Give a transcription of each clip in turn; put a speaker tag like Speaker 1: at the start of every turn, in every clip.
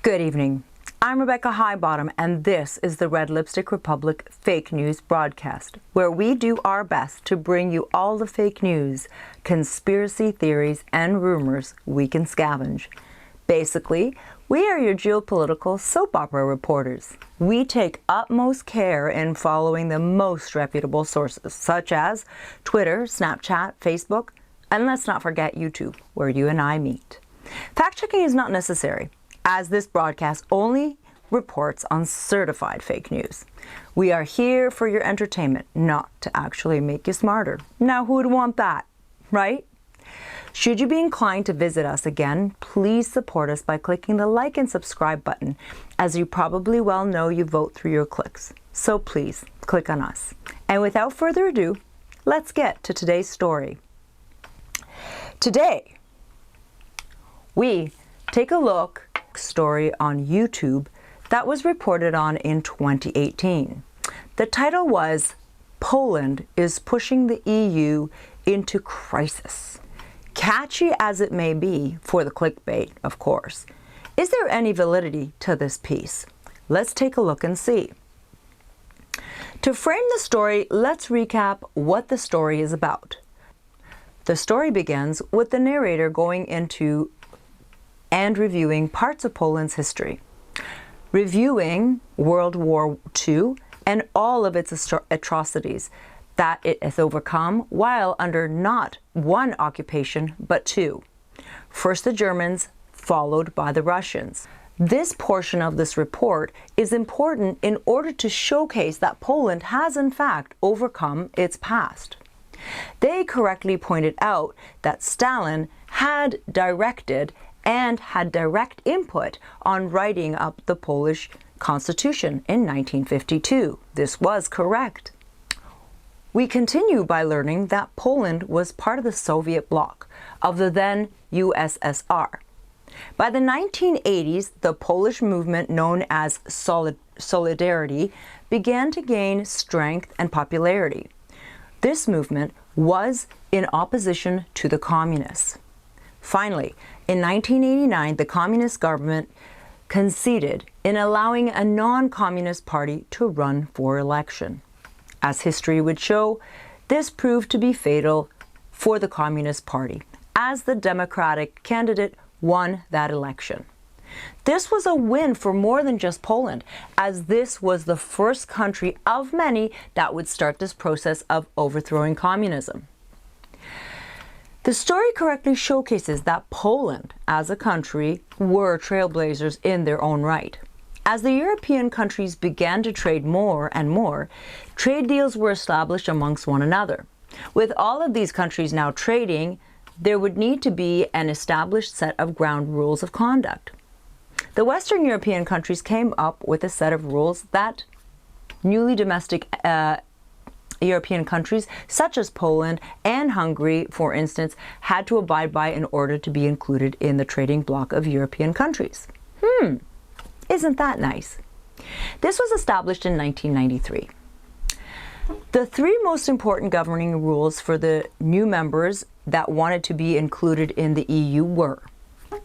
Speaker 1: Good evening. I'm Rebecca Highbottom, and this is the Red Lipstick Republic Fake News broadcast, where we do our best to bring you all the fake news, conspiracy theories, and rumors we can scavenge. Basically, we are your geopolitical soap opera reporters. We take utmost care in following the most reputable sources, such as Twitter, Snapchat, Facebook, and let's not forget YouTube, where you and I meet. Fact-checking is not necessary, as this broadcast only reports on certified fake news. We are here for your entertainment, not to actually make you smarter. Now, who would want that, right? Should you be inclined to visit us again, please support us by clicking the like and subscribe button. As you probably well know, you vote through your clicks. So please, click on us. And without further ado, let's get to today's story. Today, we take a look story on YouTube that was reported on in 2018. The title was, "Poland is pushing the EU into crisis." Catchy as it may be for the clickbait, of course. Is there any validity to this piece? Let's take a look and see. To frame the story, let's recap what the story is about. The story begins with the narrator going into and reviewing parts of Poland's history, reviewing World War II and all of its atrocities that it has overcome while under not one occupation but two. First the Germans, followed by the Russians. This portion of this report is important in order to showcase that Poland has in fact overcome its past. They correctly pointed out that Stalin had directed and had direct input on writing up the Polish Constitution in 1952. This was correct. We continue by learning that Poland was part of the Soviet bloc of the then USSR. By the 1980s, the Polish movement known as Solidarity began to gain strength and popularity. This movement was in opposition to the communists. Finally, in 1989, the communist government conceded in allowing a non-communist party to run for election. As history would show, this proved to be fatal for the Communist Party, as the Democratic candidate won that election. This was a win for more than just Poland, as this was the first country of many that would start this process of overthrowing communism. The story correctly showcases that Poland, as a country, were trailblazers in their own right. As the European countries began to trade more and more, trade deals were established amongst one another. With all of these countries now trading, there would need to be an established set of ground rules of conduct. The Western European countries came up with a set of rules that newly domestic European countries, such as Poland and Hungary, for instance, had to abide by in order to be included in the trading bloc of European countries. Isn't that nice? This was established in 1993. The three most important governing rules for the new members that wanted to be included in the EU were: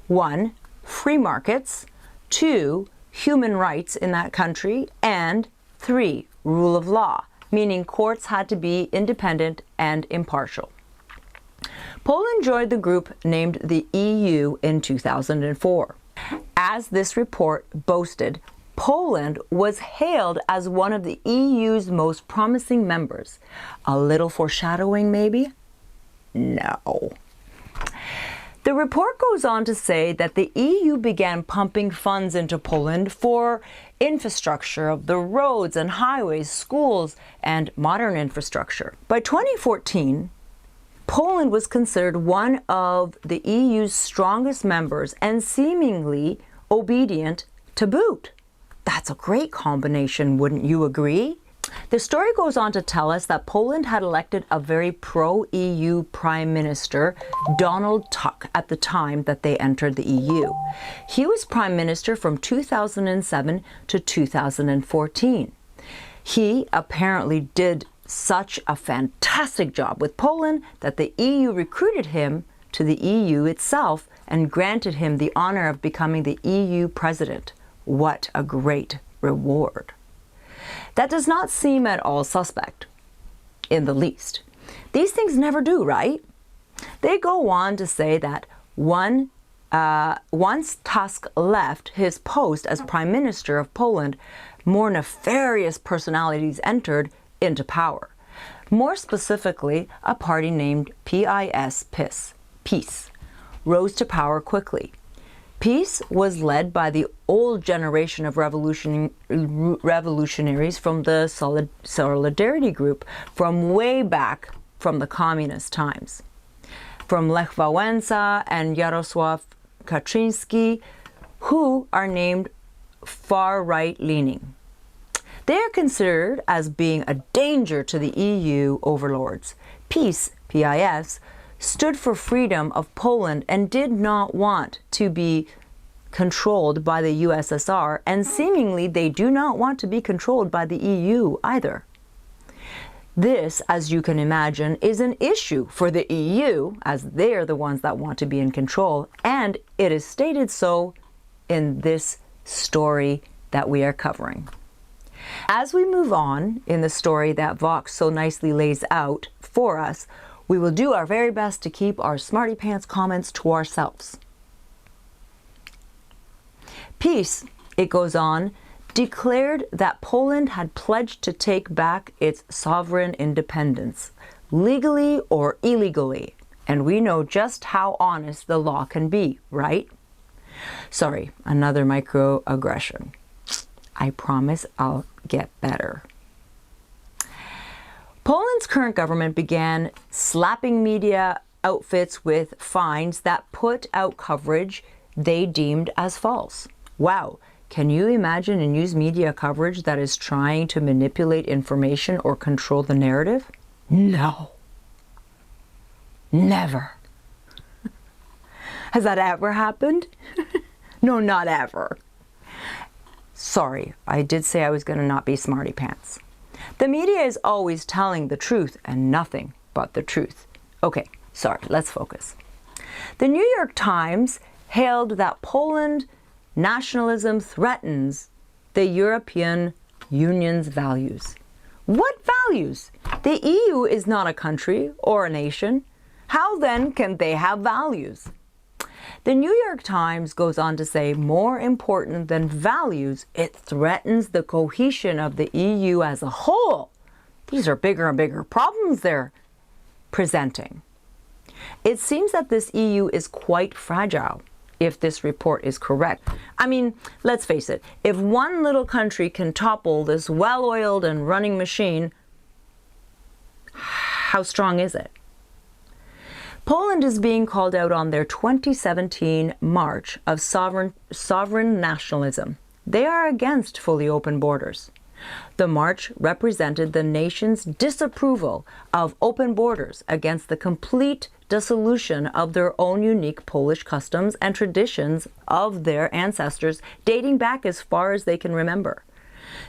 Speaker 1: 1. Free markets, 2. Human rights in that country, and 3. Rule of law, meaning courts had to be independent and impartial. Poland joined the group named the EU in 2004. As this report boasted, Poland was hailed as one of the EU's most promising members. A little foreshadowing, maybe? No. The report goes on to say that the EU began pumping funds into Poland for infrastructure of the roads and highways, schools, and modern infrastructure. By 2014, Poland was considered one of the EU's strongest members and seemingly obedient to boot. That's a great combination, wouldn't you agree? The story goes on to tell us that Poland had elected a very pro-EU Prime Minister, Donald Tusk, at the time that they entered the EU. He was Prime Minister from 2007 to 2014. He apparently did such a fantastic job with Poland that the EU recruited him to the EU itself and granted him the honor of becoming the EU president. What a great reward. That does not seem at all suspect, in the least. These things never do, right? They go on to say that once Tusk left his post as Prime Minister of Poland, more nefarious personalities entered into power. More specifically, a party named PIS, Peace, rose to power quickly. Peace was led by the old generation of revolutionaries from the Solidarity Group from way back from the communist times. From Lech Wałęsa and Jarosław Kaczynski, who are named far-right leaning. They are considered as being a danger to the EU overlords. Peace, PIS, stood for freedom of Poland and did not want to be controlled by the USSR, and seemingly they do not want to be controlled by the EU either. This, as you can imagine, is an issue for the EU, as they're the ones that want to be in control, and it is stated so in this story that we are covering. As we move on in the story that Vox so nicely lays out for us, we will do our very best to keep our smarty pants comments to ourselves. Peace, it goes on, declared that Poland had pledged to take back its sovereign independence, legally or illegally, and we know just how honest the law can be, right? Sorry, another microaggression. I promise I'll get better. Poland's current government began slapping media outfits with fines that put out coverage they deemed as false. Wow, can you imagine a news media coverage that is trying to manipulate information or control the narrative? No. Never. Has that ever happened? No, not ever. Sorry, I did say I was going to not be smarty pants. The media is always telling the truth and nothing but the truth. Okay, sorry, let's focus. The New York Times hailed that Poland nationalism threatens the European Union's values. What values? The EU is not a country or a nation. How then can they have values? The New York Times goes on to say, more important than values, it threatens the cohesion of the EU as a whole. These are bigger and bigger problems they're presenting. It seems that this EU is quite fragile, if this report is correct. I mean, let's face it, if one little country can topple this well-oiled and running machine, how strong is it? Poland is being called out on their 2017 March of sovereign nationalism. They are against fully open borders. The march represented the nation's disapproval of open borders against the complete dissolution of their own unique Polish customs and traditions of their ancestors dating back as far as they can remember.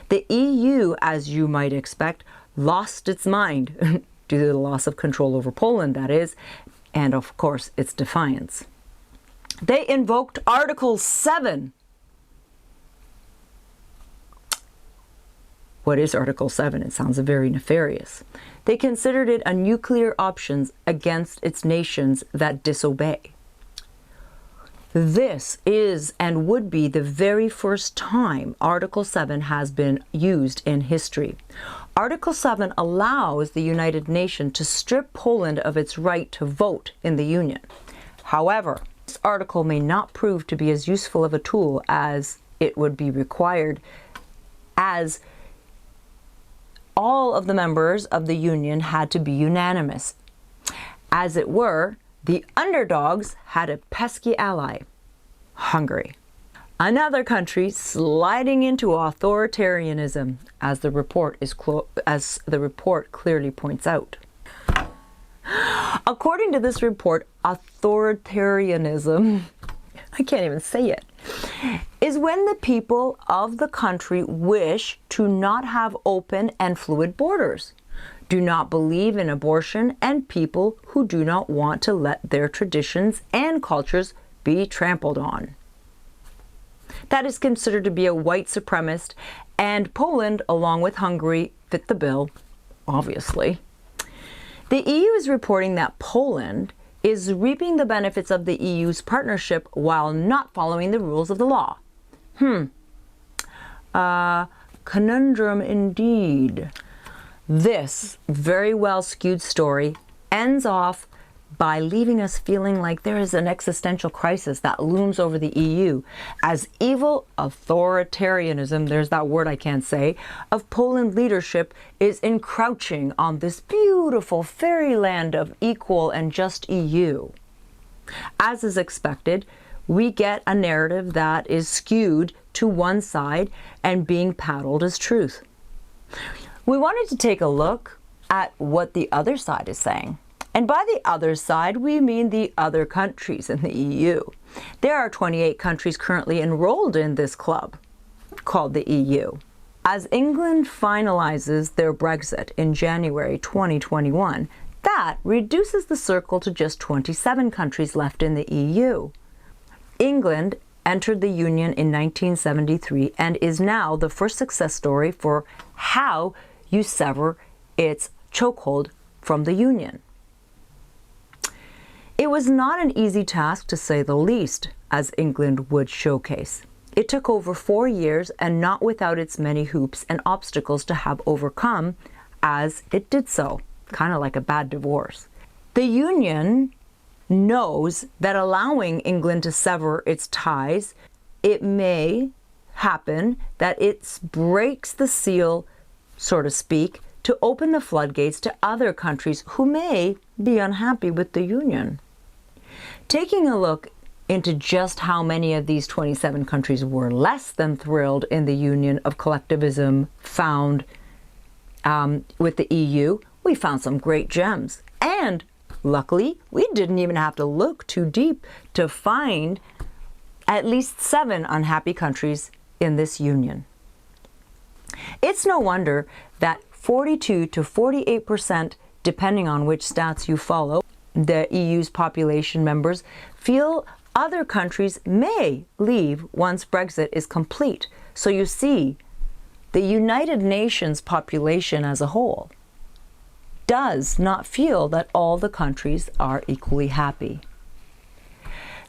Speaker 1: The EU, as you might expect, lost its mind due to the loss of control over Poland, that is, and of course its defiance. They invoked Article 7. What is Article 7? It sounds very nefarious. They considered it a nuclear option against its nations that disobey. This is and would be the very first time Article 7 has been used in history. Article 7 allows the United Nations to strip Poland of its right to vote in the Union. However, this article may not prove to be as useful of a tool as it would be required, as all of the members of the Union had to be unanimous. As it were, the underdogs had a pesky ally, Hungary. Another country sliding into authoritarianism, as the report clearly points out. According to this report, authoritarianism, I can't even say it, is when the people of the country wish to not have open and fluid borders. do not believe in abortion, and people who do not want to let their traditions and cultures be trampled on. That is considered to be a white supremacist, and Poland, along with Hungary, fit the bill, obviously. The EU is reporting that Poland is reaping the benefits of the EU's partnership while not following the rules of the law. Conundrum indeed. This very well skewed story ends off by leaving us feeling like there is an existential crisis that looms over the EU as evil authoritarianism, there's that word I can't say, of Poland leadership is encroaching on this beautiful fairyland of equal and just EU. As is expected, we get a narrative that is skewed to one side and being paddled as truth. We wanted to take a look at what the other side is saying. And by the other side, we mean the other countries in the EU. There are 28 countries currently enrolled in this club, called the EU. As England finalizes their Brexit in January 2021, that reduces the circle to just 27 countries left in the EU. England entered the Union in 1973 and is now the first success story for how you sever its chokehold from the Union. It was not an easy task, to say the least, as England would showcase. It took over 4 years and not without its many hoops and obstacles to have overcome as it did so, kind of like a bad divorce. The Union knows that allowing England to sever its ties, it may happen that it breaks the seal, so to speak, to open the floodgates to other countries who may be unhappy with the Union. Taking a look into just how many of these 27 countries were less than thrilled in the union of collectivism found with the EU, we found some great gems. And luckily, we didn't even have to look too deep to find at least 7 unhappy countries in this union. It's no wonder that 42 to 48%, depending on which stats you follow, the EU's population members feel other countries may leave once Brexit is complete. So you see, the United Nations population as a whole does not feel that all the countries are equally happy.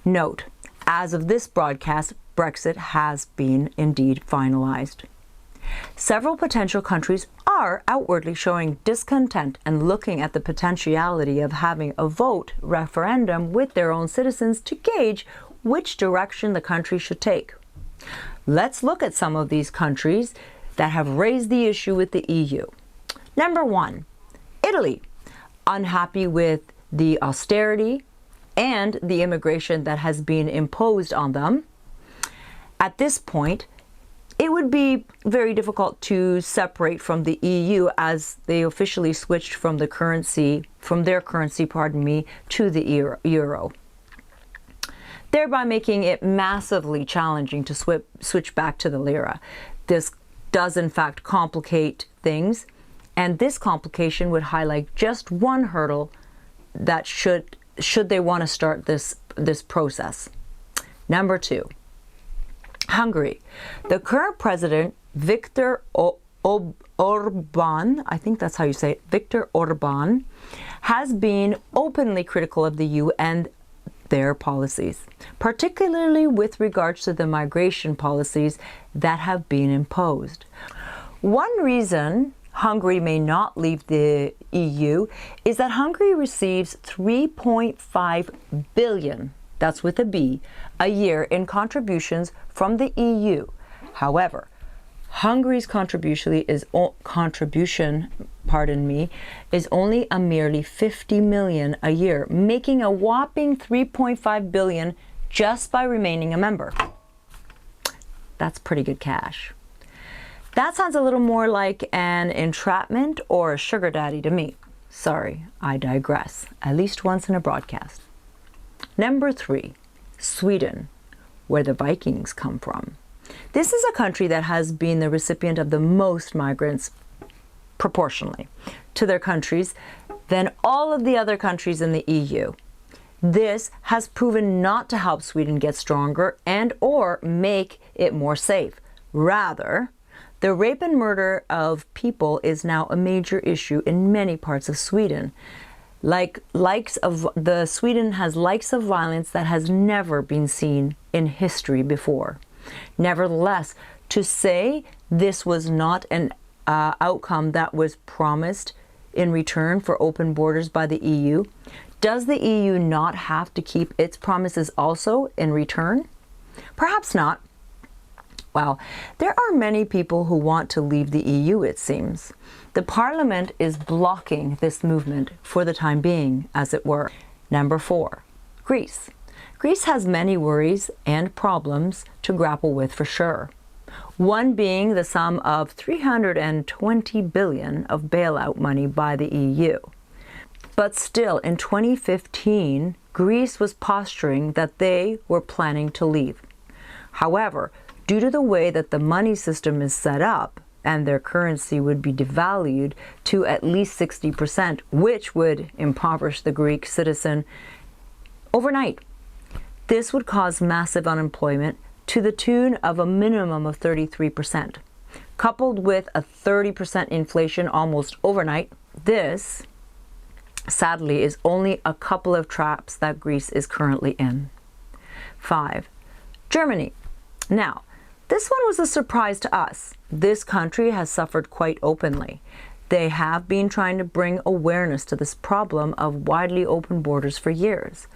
Speaker 1: Note, as of this broadcast, Brexit has been indeed finalized. Several potential countries are outwardly showing discontent and looking at the potentiality of having a vote referendum with their own citizens to gauge which direction the country should take. Let's look at some of these countries that have raised the issue with the EU. Number 1, Italy, unhappy with the austerity and the immigration that has been imposed on them. At this point, it would be very difficult to separate from the EU as they officially switched from their currency, to the euro, thereby making it massively challenging to switch back to the lira. This does in fact complicate things, and this complication would highlight just one hurdle that should they want to start this process. Number 2. Hungary. The current president, Viktor Orban, I think that's how you say it, Viktor Orban, has been openly critical of the EU and their policies, particularly with regards to the migration policies that have been imposed. One reason Hungary may not leave the EU is that Hungary receives 3.5 billion, that's with a B, a year in contributions from the EU. However, Hungary's contribution is only a merely 50 million a year, making a whopping 3.5 billion just by remaining a member. That's pretty good cash. That sounds a little more like an entrapment or a sugar daddy to me. Sorry, I digress, at least once in a broadcast. Number 3, Sweden, where the Vikings come from. This is a country that has been the recipient of the most migrants proportionally to their countries than all of the other countries in the EU. This has proven not to help Sweden get stronger and or make it more safe. Rather, the rape and murder of people is now a major issue in many parts of Sweden. Sweden has likes of violence that has never been seen in history before. Nevertheless, to say this was not an outcome that was promised in return for open borders by the EU, does the EU not have to keep its promises also in return? Perhaps not. Well, there are many people who want to leave the EU, it seems. The Parliament is blocking this movement for the time being, as it were. Number 4, Greece. Greece has many worries and problems to grapple with for sure. One being the sum of 320 billion of bailout money by the EU. But still, in 2015, Greece was posturing that they were planning to leave. However, due to the way that the money system is set up, and their currency would be devalued to at least 60%, which would impoverish the Greek citizen overnight. This would cause massive unemployment to the tune of a minimum of 33%. Coupled with a 30% inflation almost overnight, this, sadly, is only a couple of traps that Greece is currently in. 5, Germany. Now, this one was a surprise to us. This country has suffered quite openly. They have been trying to bring awareness to this problem of widely open borders for years.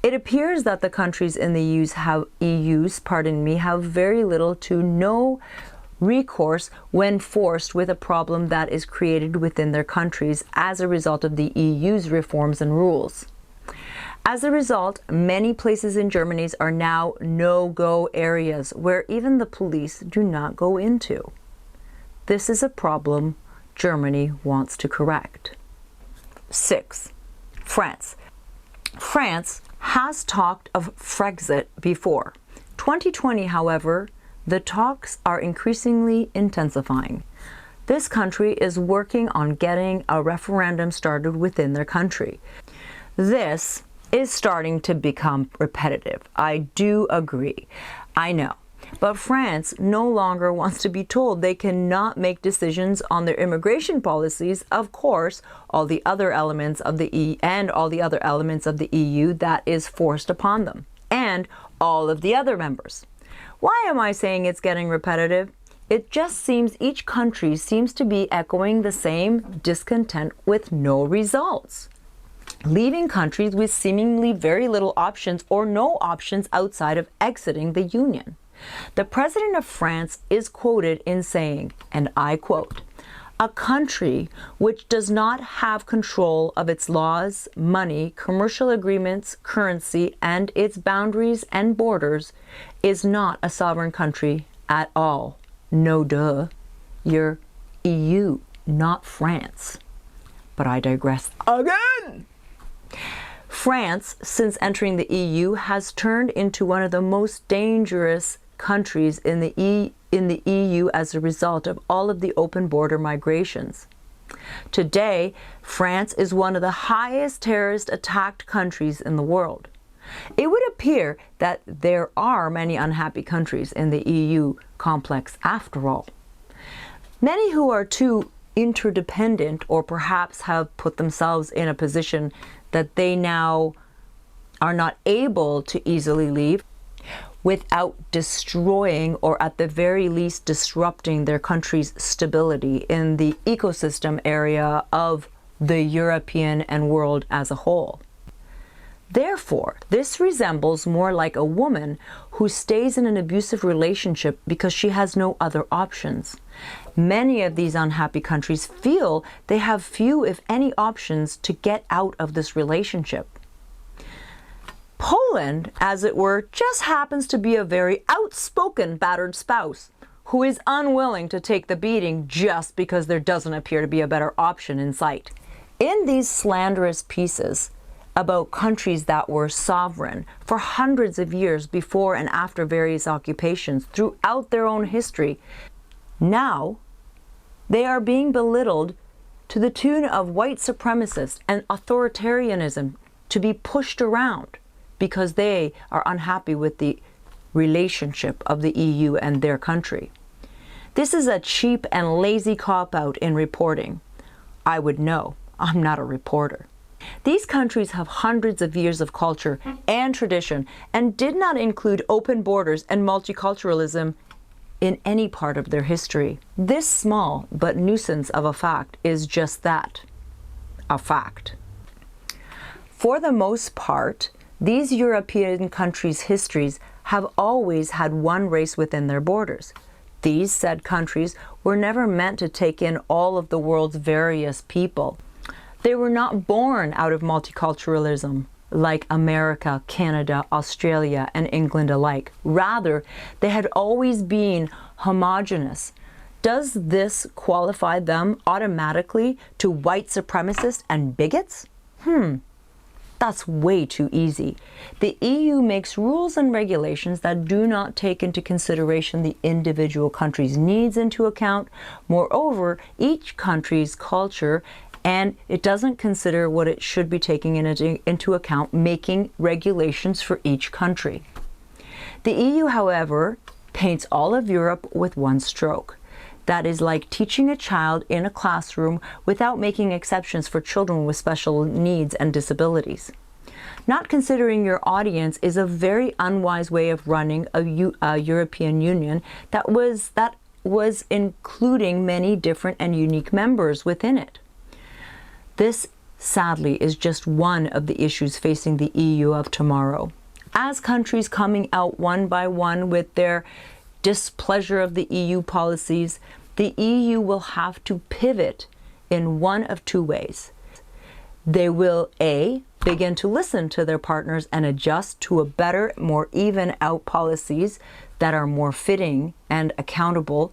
Speaker 1: It appears that the countries in the EU's have very little to no recourse when forced with a problem that is created within their countries as a result of the EU's reforms and rules. As a result, many places in Germany are now no-go areas where even the police do not go into. This is a problem Germany wants to correct. 6, France. France has talked of Frexit before. 2020, however, the talks are increasingly intensifying. This country is working on getting a referendum started within their country. This is starting to become repetitive. I do agree. I know. But France no longer wants to be told they cannot make decisions on their immigration policies. Of course, all the other elements of the EU that is forced upon them, and all of the other members. Why am I saying it's getting repetitive? It just seems each country seems to be echoing the same discontent with no results, leaving countries with seemingly very little options or no options outside of exiting the Union. The President of France is quoted in saying, and I quote, "A country which does not have control of its laws, money, commercial agreements, currency, and its boundaries and borders is not a sovereign country at all. No duh. You're EU, not France." But I digress again. France, since entering the EU, has turned into one of the most dangerous countries in the EU as a result of all of the open border migrations. Today, France is one of the highest terrorist attacked countries in the world. It would appear that there are many unhappy countries in the EU complex after all. Many who are too interdependent or perhaps have put themselves in a position that they now are not able to easily leave without destroying or at the very least disrupting their country's stability in the ecosystem area of the European and world as a whole. Therefore, this resembles more like a woman who stays in an abusive relationship because she has no other options. Many of these unhappy countries feel they have few, if any, options to get out of this relationship. Poland, as it were, just happens to be a very outspoken battered spouse who is unwilling to take the beating just because there doesn't appear to be a better option in sight. In these slanderous pieces about countries that were sovereign for hundreds of years before and after various occupations throughout their own history, now they are being belittled to the tune of white supremacists and authoritarianism to be pushed around because they are unhappy with the relationship of the EU and their country. This is a cheap and lazy cop-out in reporting. I would know. I'm not a reporter. These countries have hundreds of years of culture and tradition and did not include open borders and multiculturalism in any part of their history. This small but nuisance of a fact is just that, a fact. For the most part, these European countries' histories have always had one race within their borders. These said countries were never meant to take in all of the world's various people. They were not born out of multiculturalism like America, Canada, Australia, and England alike. Rather, they had always been homogeneous. Does this qualify them automatically to white supremacists and bigots? That's way too easy. The EU makes rules and regulations that do not take into consideration the individual country's needs into account. Moreover, each country's culture, and it doesn't consider what it should be taking into account, making regulations for each country. The EU, however, paints all of Europe with one stroke. That is like teaching a child in a classroom without making exceptions for children with special needs and disabilities. Not considering your audience is a very unwise way of running a European Union that was including many different and unique members within it. This, sadly, is just one of the issues facing the EU of tomorrow. As countries coming out one by one with their displeasure of the EU policies, the EU will have to pivot in one of two ways. They will A, begin to listen to their partners and adjust to a better, more even out policies that are more fitting and accountable,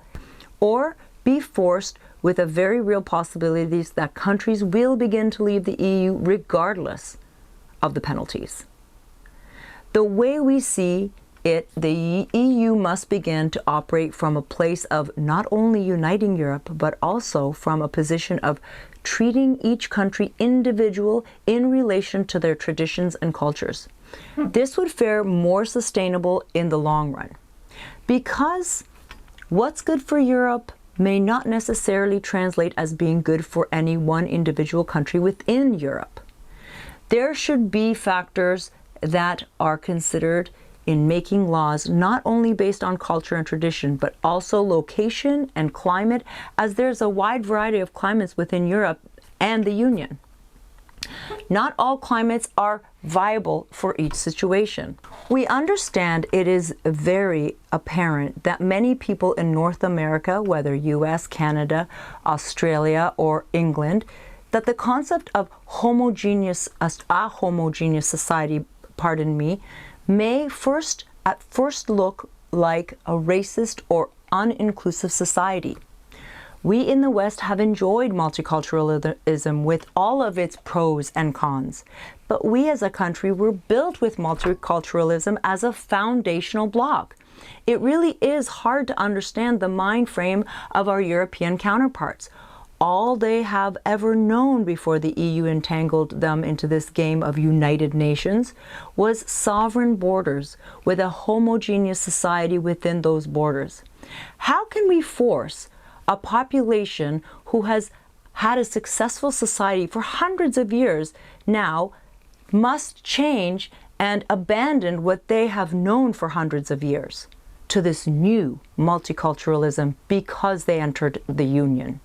Speaker 1: or be forced with a very real possibilities that countries will begin to leave the EU regardless of the penalties. The way we see it, the EU must begin to operate from a place of not only uniting Europe, but also from a position of treating each country individual in relation to their traditions and cultures. This would fare more sustainable in the long run, because what's good for Europe may not necessarily translate as being good for any one individual country within Europe. There should be factors that are considered in making laws not only based on culture and tradition, but also location and climate, as there's a wide variety of climates within Europe and the Union. Not all climates are viable for each situation. We understand it is very apparent that many people in North America, whether US, Canada, Australia, or England, that the concept of a homogeneous society, may at first look like a racist or uninclusive society. We in the West have enjoyed multiculturalism with all of its pros and cons, but we as a country were built with multiculturalism as a foundational block. It really is hard to understand the mind frame of our European counterparts. All they have ever known before the EU entangled them into this game of United Nations was sovereign borders with a homogeneous society within those borders. How can we force a population who has had a successful society for hundreds of years now must change and abandon what they have known for hundreds of years to this new multiculturalism because they entered the Union?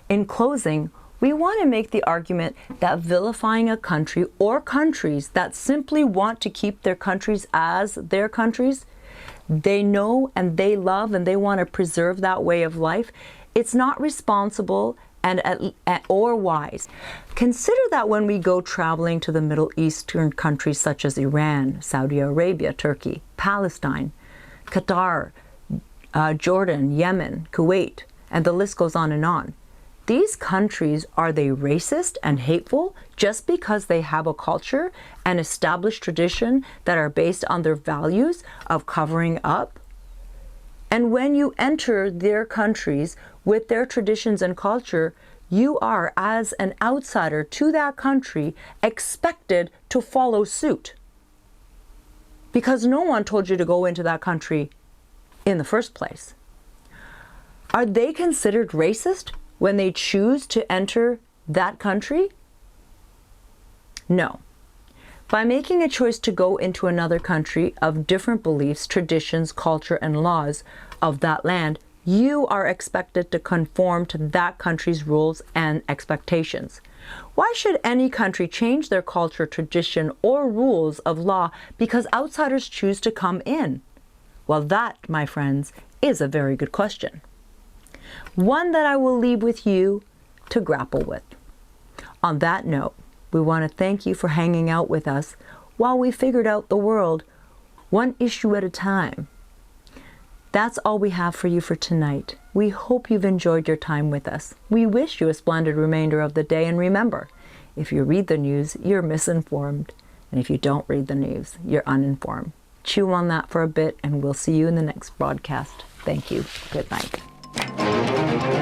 Speaker 1: In closing, we want to make the argument that vilifying a country or countries that simply want to keep their countries as their countries, they know and they love and they want to preserve that way of life, it's not responsible or wise. Consider that when we go traveling to the Middle Eastern countries such as Iran, Saudi Arabia, Turkey, Palestine, Qatar, Jordan, Yemen, Kuwait, and the list goes on and on. These countries, are they racist and hateful just because they have a culture and established tradition that are based on their values of covering up? And when you enter their countries with their traditions and culture, you are, as an outsider to that country, expected to follow suit. Because no one told you to go into that country in the first place. Are they considered racist when they choose to enter that country? No. By making a choice to go into another country of different beliefs, traditions, culture, and laws of that land, you are expected to conform to that country's rules and expectations. Why should any country change their culture, tradition, or rules of law because outsiders choose to come in? Well, that, my friends, is a very good question. One that I will leave with you to grapple with. On that note, we want to thank you for hanging out with us while we figured out the world one issue at a time. That's all we have for you for tonight. We hope you've enjoyed your time with us. We wish you a splendid remainder of the day, and remember, if you read the news, you're misinformed, and if you don't read the news, you're uninformed. Chew on that for a bit, and we'll see you in the next broadcast. Thank you. Good night.